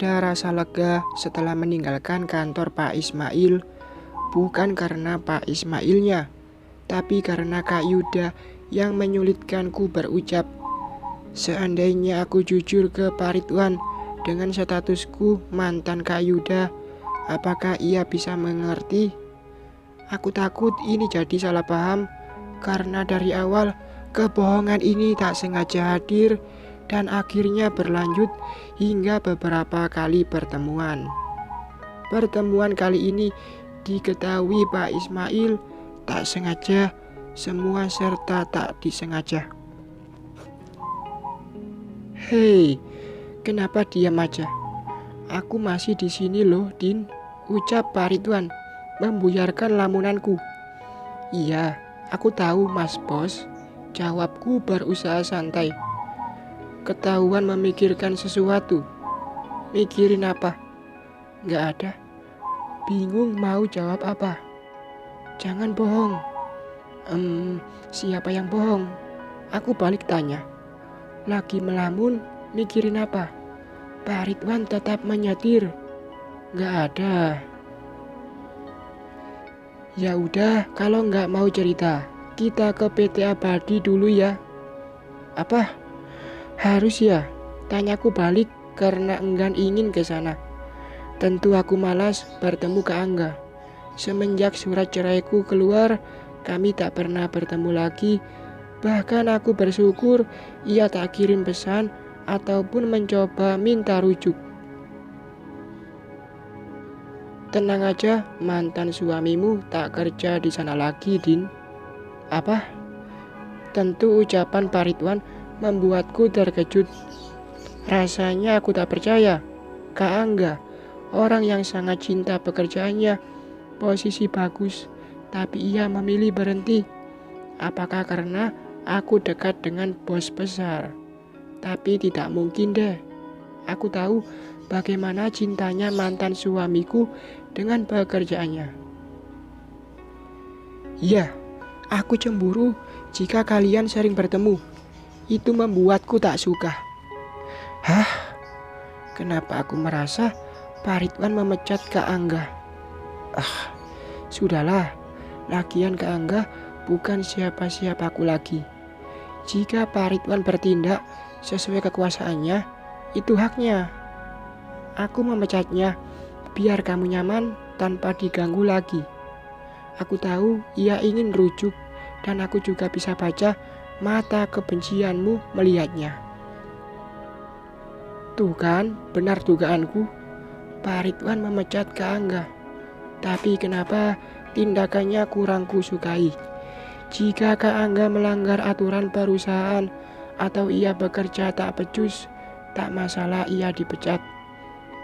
Ada rasa lega setelah meninggalkan kantor Pak Ismail, bukan karena Pak Ismailnya, tapi karena Kak Yuda yang menyulitkanku berucap. Seandainya aku jujur ke Pak Ridwan dengan statusku mantan Kak Yuda, apakah ia bisa mengerti? Aku takut ini jadi salah paham, karena dari awal kebohongan ini tak sengaja hadir dan akhirnya berlanjut hingga beberapa kali pertemuan. Pertemuan kali ini diketahui Pak Ismail tak sengaja, semua serta tak disengaja. Hei, kenapa diam aja? Aku masih di sini loh, Din, ucap Pak Ridwan, membuyarkan lamunanku. Iya, aku tahu Mas Bos, jawabku berusaha santai. Ketahuan memikirkan sesuatu. Mikirin apa? Gak ada. Bingung mau jawab apa. Jangan bohong. Siapa yang bohong? Aku balik tanya. Lagi melamun, mikirin apa? Pak Ridwan tetap menyetir. Gak ada. Ya udah, kalau nggak mau cerita, kita ke PT Abadi dulu ya. Apa? Harus ya? Tanyaku balik karena enggan ingin ke sana. Tentu aku malas bertemu Kak Angga. Semenjak surat ceraiku keluar, kami tak pernah bertemu lagi. Bahkan aku bersyukur ia tak kirim pesan ataupun mencoba minta rujuk. Tenang aja, mantan suamimu tak kerja di sana lagi, Din. Apa? Tentu ucapan Pak Ridwan membuatku terkejut. Rasanya aku tak percaya. Kak Angga, orang yang sangat cinta pekerjaannya, posisi bagus, tapi ia memilih berhenti. Apakah karena aku dekat dengan bos besar? Tapi tidak mungkin deh. Aku tahu bagaimana cintanya mantan suamiku dengan pekerjaannya. Ya, aku cemburu jika kalian sering bertemu. Itu membuatku tak suka. Hah? Kenapa aku merasa Pak Ridwan memecat Kak Angga? Sudahlah. Lagian Kak Angga bukan siapa-siapaku lagi. Jika Pak Ridwan bertindak sesuai kekuasaannya, itu haknya. Aku memecatnya biar kamu nyaman tanpa diganggu lagi. Aku tahu ia ingin rujuk dan aku juga bisa baca mata kebencianmu melihatnya. Tuh kan, benar dugaanku. Pak Ridwan memecat Kak Angga. Tapi kenapa tindakannya kurang kusukai? Jika Kak Angga melanggar aturan perusahaan atau ia bekerja tak becus, tak masalah ia dipecat.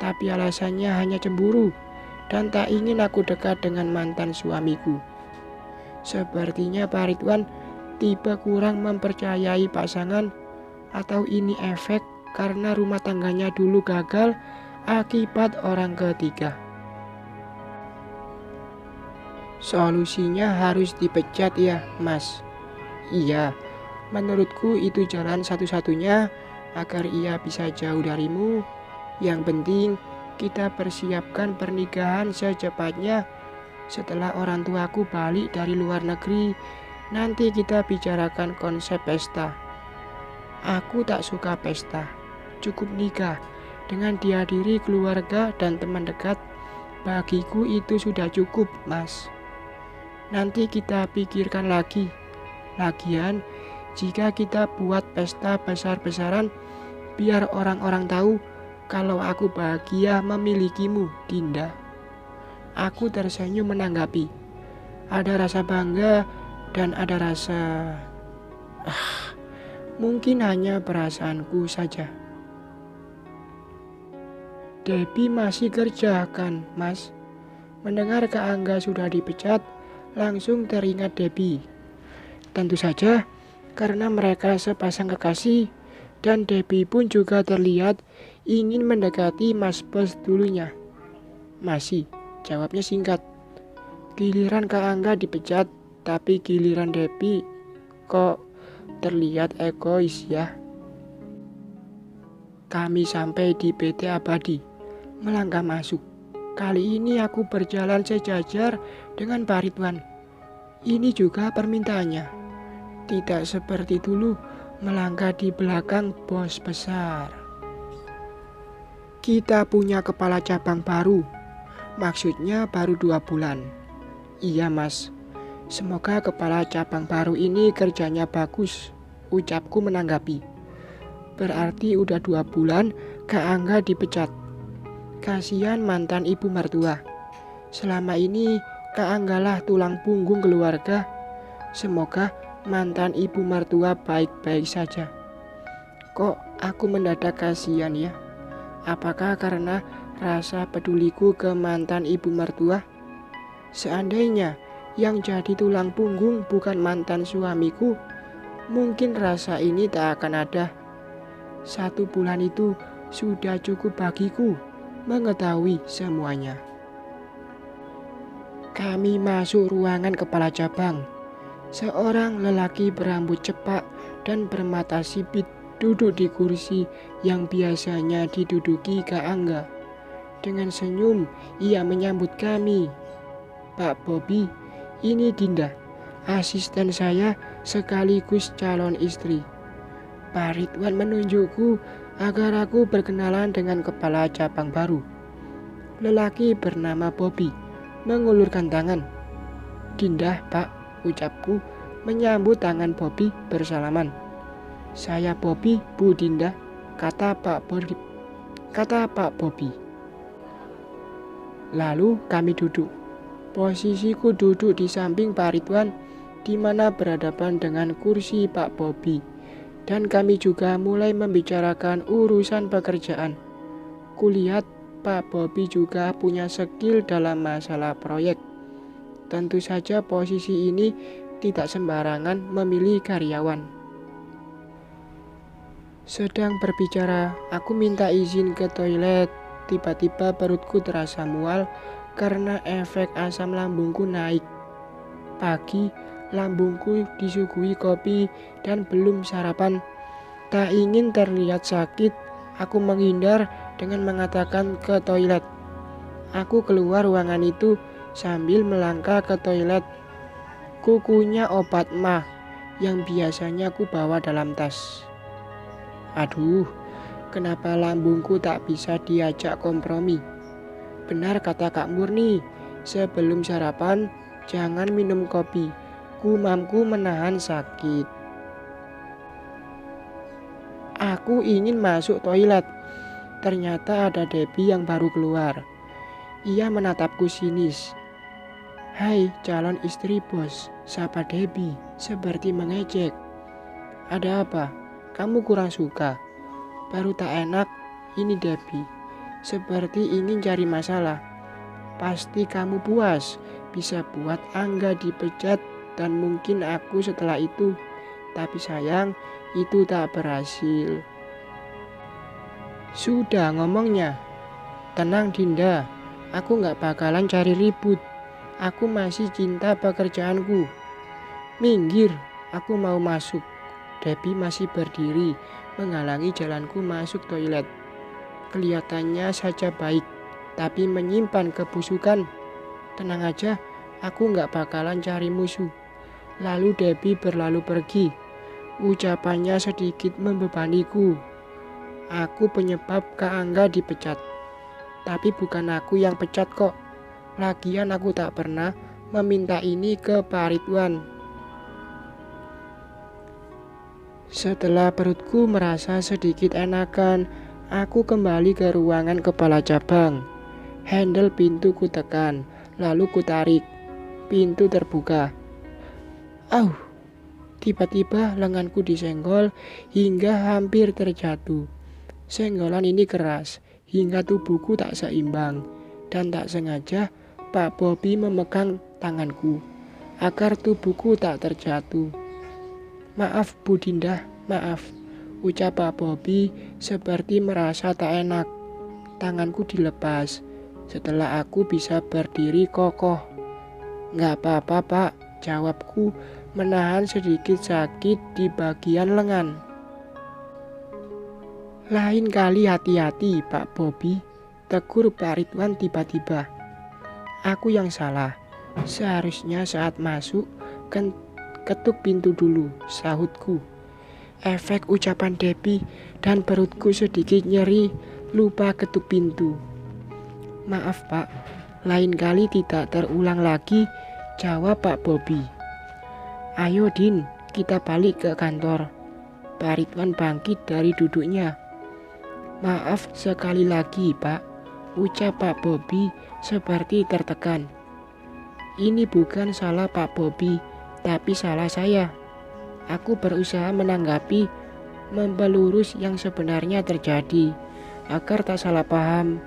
Tapi alasannya hanya cemburu dan tak ingin aku dekat dengan mantan suamiku. Sepertinya Pak Ridwan tipe kurang mempercayai pasangan, atau ini efek karena rumah tangganya dulu gagal akibat orang ketiga. Solusinya harus dipecat ya, Mas. Iya, menurutku itu jalan satu-satunya agar ia bisa jauh darimu. Yang penting kita persiapkan pernikahan secepatnya. Setelah orang tuaku balik dari luar negeri, nanti kita bicarakan konsep pesta. Aku tak suka pesta, cukup nikah dengan dihadiri keluarga dan teman dekat. Bagiku itu sudah cukup, Mas. Nanti kita pikirkan lagi. Lagian, jika kita buat pesta besar-besaran, biar orang-orang tahu kalau aku bahagia memilikimu, Dinda. Aku tersenyum menanggapi. Ada rasa bangga dan ada rasa... mungkin hanya perasaanku saja. Debbie masih kerja kan, Mas? Mendengar Kak Angga sudah dipecat, langsung teringat Debbie. Tentu saja, karena mereka sepasang kekasih, dan Debbie pun juga terlihat ingin mendekati Mas Bos dulunya. Masih, jawabnya singkat. Giliran Kak Angga dipecat, tapi giliran Debbie kok terlihat egois ya. Kami sampai di PT Abadi. melangkah masuk. Kali ini aku berjalan sejajar dengan Pak Ridwan. Ini juga permintaannya. Tidak seperti dulu melangkah di belakang bos besar. Kita punya kepala cabang baru. Maksudnya baru 2 bulan. Iya mas, semoga kepala cabang baru ini kerjanya bagus, ucapku menanggapi. Berarti udah 2 bulan Kak Angga dipecat. Kasihan mantan ibu mertua. Selama ini Kak Anggalah tulang punggung keluarga. Semoga mantan ibu mertua baik-baik saja. Kok aku mendadak kasihan ya? Apakah karena rasa peduliku ke mantan ibu mertua? Seandainya yang jadi tulang punggung bukan mantan suamiku, mungkin rasa ini tak akan ada. 1 bulan itu sudah cukup bagiku mengetahui semuanya. Kami masuk ruangan kepala cabang. Seorang lelaki berambut cepak dan bermata sipit duduk di kursi yang biasanya diduduki Kak Angga. Dengan senyum ia menyambut kami. Pak Bobi, ini Dinda, asisten saya sekaligus calon istri. Pak Ridwan menunjukku agar aku berkenalan dengan kepala cabang baru. Lelaki bernama Bobi mengulurkan tangan. Dinda, Pak, ucapku menyambut tangan Bobi bersalaman. Saya Bobi, Bu Dinda, kata Pak Bobi. Lalu kami duduk. Posisiku duduk di samping Pak Ridwan, di mana berhadapan dengan kursi Pak Bobi. Dan kami juga mulai membicarakan urusan pekerjaan. Kulihat Pak Bobi juga punya skill dalam masalah proyek. Tentu saja posisi ini tidak sembarangan memilih karyawan. Sedang berbicara, aku minta izin ke toilet. Tiba-tiba perutku terasa mual karena efek asam lambungku naik. Pagi, lambungku disuguhi kopi dan belum sarapan. Tak ingin terlihat sakit, aku menghindar dengan mengatakan ke toilet. Aku keluar ruangan itu sambil melangkah ke toilet. Kukunya obat mah yang biasanya ku bawa dalam tas. Aduh, kenapa lambungku tak bisa diajak kompromi? Benar kata Kak Murni, sebelum sarapan jangan minum kopi. Mampu menahan sakit. Aku ingin masuk toilet. Ternyata ada Debbie yang baru keluar. Ia menatapku sinis. Hai calon istri bos, sapa Debbie seperti mengejek. Ada apa? Kamu kurang suka? Baru tak enak, ini Debbie. Seperti ingin cari masalah. Pasti kamu puas bisa buat Angga dipecat dan mungkin aku setelah itu. Tapi sayang, itu tak berhasil. Sudah ngomongnya. Tenang Dinda, aku gak bakalan cari ribut. Aku masih cinta pekerjaanku. Minggir, aku mau masuk. Debbie masih berdiri menghalangi jalanku masuk toilet. Kelihatannya saja baik, tapi menyimpan kebusukan. Tenang aja, aku gak bakalan cari musuh. Lalu Debbie berlalu pergi. Ucapannya sedikit membebaniku. Aku penyebab Kak Angga dipecat. Tapi bukan aku yang pecat kok. Lagian aku tak pernah meminta ini ke Pak Ridwan. Setelah perutku merasa sedikit enakan, aku kembali ke ruangan kepala cabang. Handle pintu ku tekan, lalu ku tarik. Pintu terbuka. Auh, tiba-tiba lenganku disenggol hingga hampir terjatuh. Senggolan ini keras hingga tubuhku tak seimbang. Dan tak sengaja Pak Bobi memegang tanganku agar tubuhku tak terjatuh. Maaf Bu Dinda, maaf, ucap Pak Bobi seperti merasa tak enak. Tanganku dilepas setelah aku bisa berdiri kokoh. Gak apa-apa Pak, jawabku menahan sedikit sakit di bagian lengan. Lain kali hati-hati Pak Bobi, tegur Pak Ridwan tiba-tiba. Aku yang salah. Seharusnya saat masuk ketuk pintu dulu, sahutku. Efek ucapan Debbie dan perutku sedikit nyeri, lupa ketuk pintu. Maaf Pak, lain kali tidak terulang lagi, jawab Pak Bobi. Ayo Din, kita balik ke kantor. Pak Ridwan bangkit dari duduknya. Maaf sekali lagi Pak, ucap Pak Bobi seperti tertekan. Ini bukan salah Pak Bobi, tapi salah saya. Aku berusaha menanggapi, membelurus yang sebenarnya terjadi, agar tak salah paham.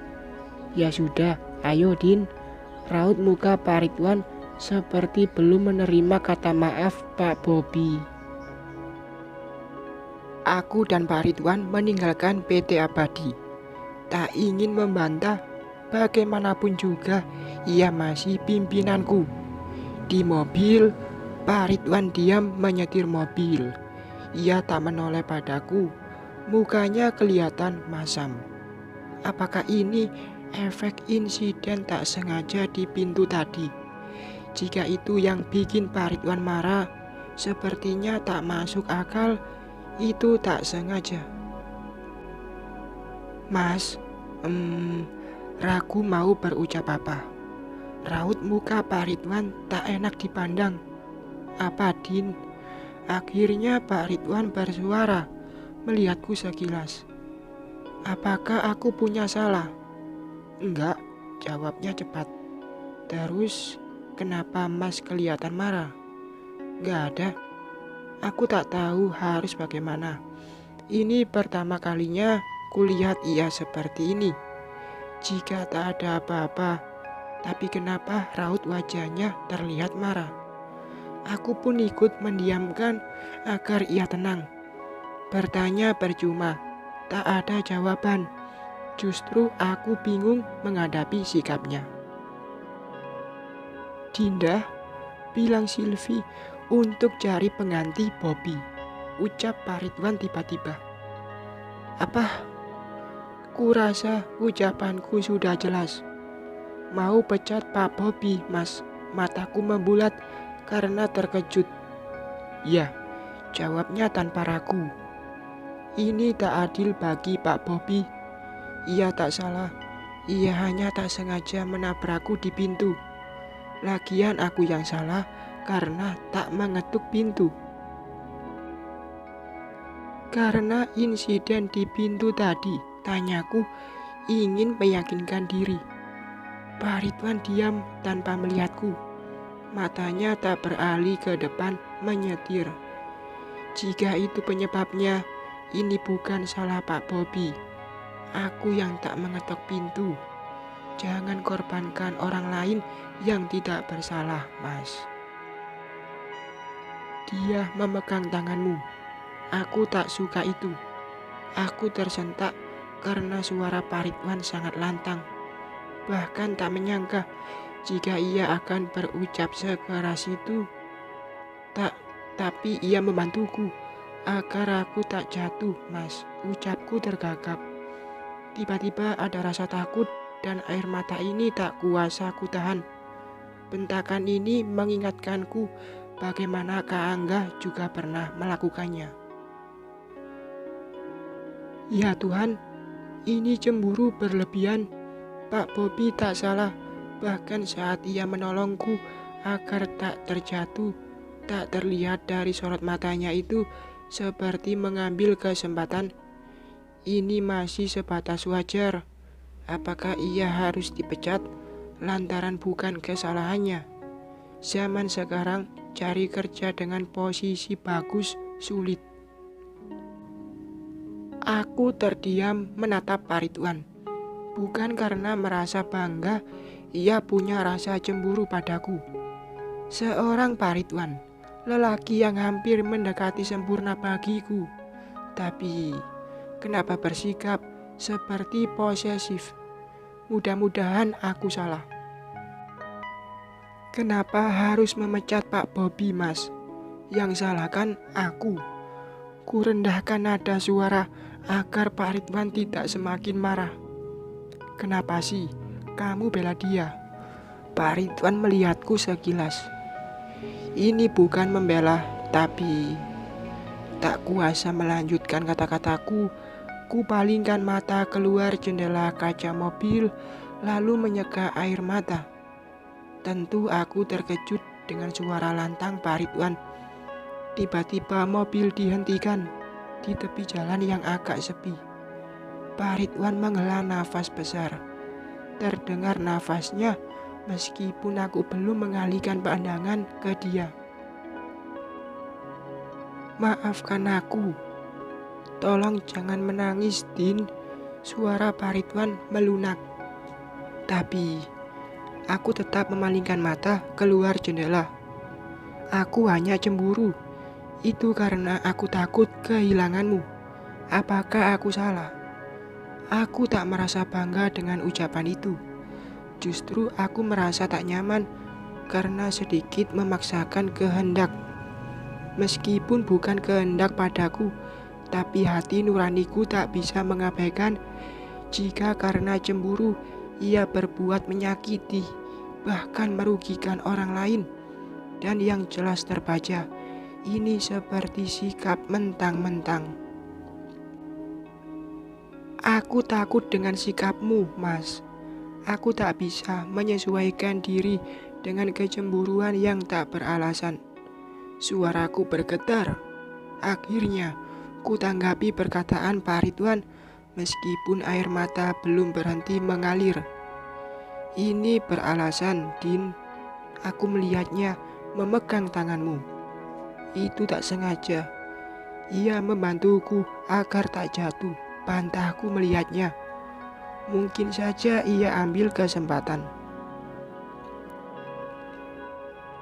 Ya sudah, ayo Din, raut muka Pak Ridwan seperti belum menerima kata maaf Pak Bobi. Aku dan Pak Ridwan meninggalkan PT Abadi. Tak ingin membantah, bagaimanapun juga ia masih pimpinanku. Di mobil, Pak Ridwan diam menyetir mobil. Ia tak menoleh padaku, mukanya kelihatan masam. Apakah ini efek insiden tak sengaja di pintu tadi? Jika itu yang bikin Pak Ridwan marah, sepertinya tak masuk akal, itu tak sengaja. Mas, ragu mau berucap apa. Raut muka Pak Ridwan tak enak dipandang. Apa Din? Akhirnya Pak Ridwan bersuara, melihatku sekilas. Apakah aku punya salah? Enggak, jawabnya cepat. Terus, kenapa Mas kelihatan marah? Enggak ada. Aku tak tahu harus bagaimana. Ini pertama kalinya kulihat ia seperti ini. Jika tak ada apa-apa, tapi kenapa raut wajahnya terlihat marah? Aku pun ikut mendiamkan agar ia tenang. Bertanya percuma, tak ada jawaban. Justru aku bingung menghadapi sikapnya. Dinda, bilang Silvi untuk cari pengganti Bobi, ucap Pak Ridwan tiba-tiba. Apa? Kurasa ucapanku sudah jelas. Mau pecat Pak Bobi, Mas. Mataku membulat karena terkejut. Ya, jawabnya tanpa ragu. Ini tak adil bagi Pak Bobi. Ia tak salah. Ia hanya tak sengaja menabrakku di pintu. Lagian aku yang salah karena tak mengetuk pintu. Karena insiden di pintu tadi, tanyaku ingin meyakinkan diri. Pak Ridwan diam tanpa melihatku. Matanya tak beralih ke depan menyetir. Jika itu penyebabnya, ini bukan salah Pak Bobi. Aku yang tak mengetok pintu. Jangan korbankan orang lain yang tidak bersalah, Mas. Dia memegang tanganmu. Aku tak suka itu. Aku tersentak karena suara Pak Ridwan sangat lantang. Bahkan tak menyangka jika ia akan berucap sekeras itu. Tapi ia membantuku agar aku tak jatuh, Mas. Ucapku tergagap. Tiba-tiba ada rasa takut dan air mata ini tak kuasa ku tahan. Bentakan ini mengingatkanku bagaimana Kak Angga juga pernah melakukannya. Ya Tuhan, ini cemburu berlebihan. Pak Bobi tak salah. Bahkan saat ia menolongku agar tak terjatuh, tak terlihat dari sorot matanya itu seperti mengambil kesempatan. Ini masih sebatas wajar. Apakah ia harus dipecat lantaran bukan kesalahannya? Zaman sekarang cari kerja dengan posisi bagus sulit. Aku terdiam menatap Pak Ridwan. Bukan karena merasa bangga ia punya rasa cemburu padaku. Seorang Pak Ridwan, lelaki yang hampir mendekati sempurna bagiku. Tapi kenapa bersikap seperti posesif? Mudah-mudahan aku salah. Kenapa harus memecat Pak Bobi, Mas? Yang salah kan aku. Kurendahkan nada suara agar Pak Ridwan tidak semakin marah. Kenapa sih kamu bela dia? Pak Ridwan melihatku sekilas. Ini bukan membela, tapi tak kuasa melanjutkan kata-kataku. Ku palingkan mata keluar jendela kaca mobil, lalu menyeka air mata. Tentu aku terkejut dengan suara lantang Pak Ridwan. Tiba-tiba mobil dihentikan di tepi jalan yang agak sepi. Pak Ridwan menghela nafas besar. Terdengar nafasnya meskipun aku belum mengalihkan pandangan ke dia. Maafkan aku. Tolong jangan menangis, Din. Suara Pak Ridwan melunak. Tapi aku tetap memalingkan mata keluar jendela. Aku hanya cemburu. Itu karena aku takut kehilanganmu. Apakah aku salah? Aku tak merasa bangga dengan ucapan itu. Justru aku merasa tak nyaman karena sedikit memaksakan kehendak. Meskipun bukan kehendak padaku, tapi hati nuraniku tak bisa mengabaikan jika karena cemburu ia berbuat menyakiti, bahkan merugikan orang lain. Dan yang jelas terbaca, ini seperti sikap mentang-mentang. Aku takut dengan sikapmu, Mas. Aku tak bisa menyesuaikan diri dengan kecemburuan yang tak beralasan. Suaraku bergetar. Akhirnya, ku tanggapi perkataan Pak Ridwan meskipun air mata belum berhenti mengalir. Ini beralasan, Din. Aku melihatnya memegang tanganmu. Itu tak sengaja. Ia membantuku agar tak jatuh. Bantahku melihatnya. Mungkin saja ia ambil kesempatan.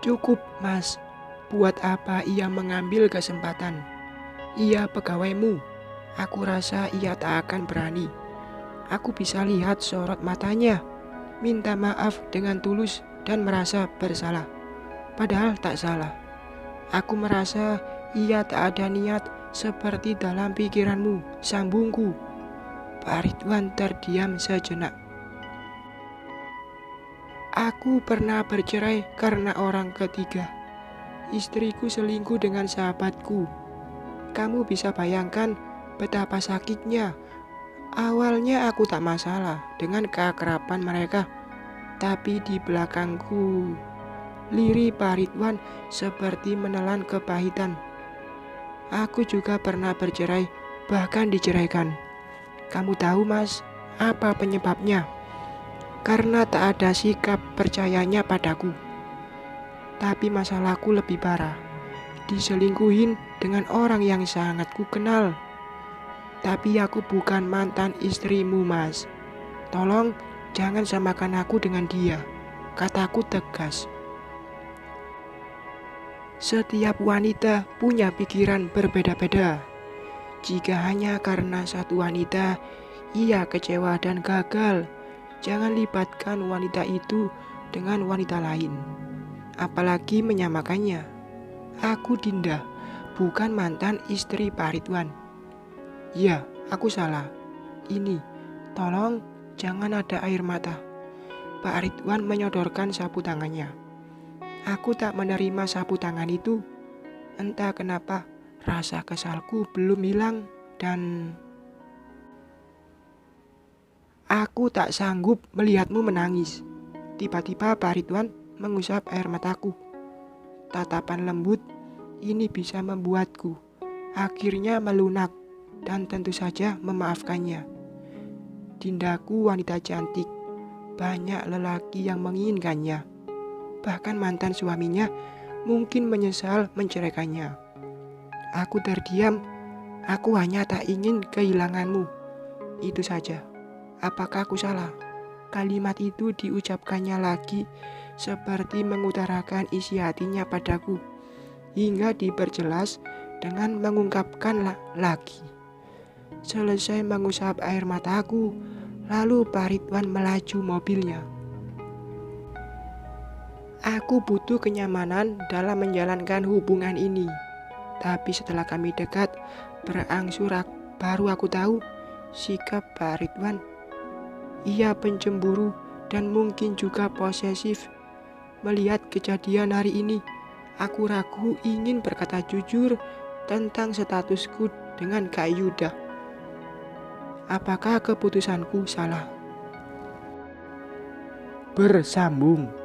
Cukup, Mas. Buat apa ia mengambil kesempatan? Ia pegawaimu. Aku rasa ia tak akan berani. Aku bisa lihat sorot matanya. Minta maaf dengan tulus dan merasa bersalah. Padahal tak salah. Aku merasa ia tak ada niat seperti dalam pikiranmu, sambungku. Pak Ridwan terdiam sejenak. Aku pernah bercerai karena orang ketiga. Istriku selingkuh dengan sahabatku. Kamu bisa bayangkan betapa sakitnya. Awalnya aku tak masalah dengan keakraban mereka. Tapi di belakangku, lirih Pak Ridwan seperti menelan kepahitan. Aku juga pernah bercerai, bahkan diceraikan. Kamu tahu, Mas, apa penyebabnya? Karena tak ada sikap percayanya padaku. Tapi masalahku lebih parah. Diselingkuhin dengan orang yang sangat ku kenal. Tapi aku bukan mantan istrimu, Mas. Tolong jangan samakan aku dengan dia. Kataku tegas. Setiap wanita punya pikiran berbeda-beda. Jika hanya karena satu wanita ia kecewa dan gagal, jangan libatkan wanita itu dengan wanita lain, apalagi menyamakannya. Aku Dinda, bukan mantan istri Pak Ridwan. Ya, aku salah. Ini, tolong jangan ada air mata. Pak Ridwan menyodorkan sapu tangannya. Aku tak menerima sapu tangan itu. Entah kenapa rasa kesalku belum hilang dan aku tak sanggup melihatmu menangis. Tiba-tiba Pak Ridwan mengusap air mataku. Tatapan lembut ini bisa membuatku akhirnya melunak dan tentu saja memaafkannya. Dindaku wanita cantik. Banyak lelaki yang menginginkannya. Bahkan mantan suaminya mungkin menyesal menceraikannya. Aku terdiam. Aku hanya tak ingin kehilanganmu. Itu saja. Apakah aku salah? Kalimat itu diucapkannya lagi seperti mengutarakan isi hatinya padaku. Hingga diperjelas dengan mengungkapkan lagi. Selesai mengusap air mataku, lalu Pak Ridwan melaju mobilnya. Aku butuh kenyamanan dalam menjalankan hubungan ini. Tapi setelah kami dekat, berangsur baru aku tahu sikap Pak Ridwan. ia pencemburu dan mungkin juga posesif. Melihat kejadian hari ini, aku ragu ingin berkata jujur tentang statusku dengan Kak Yuda. Apakah keputusanku salah? Bersambung.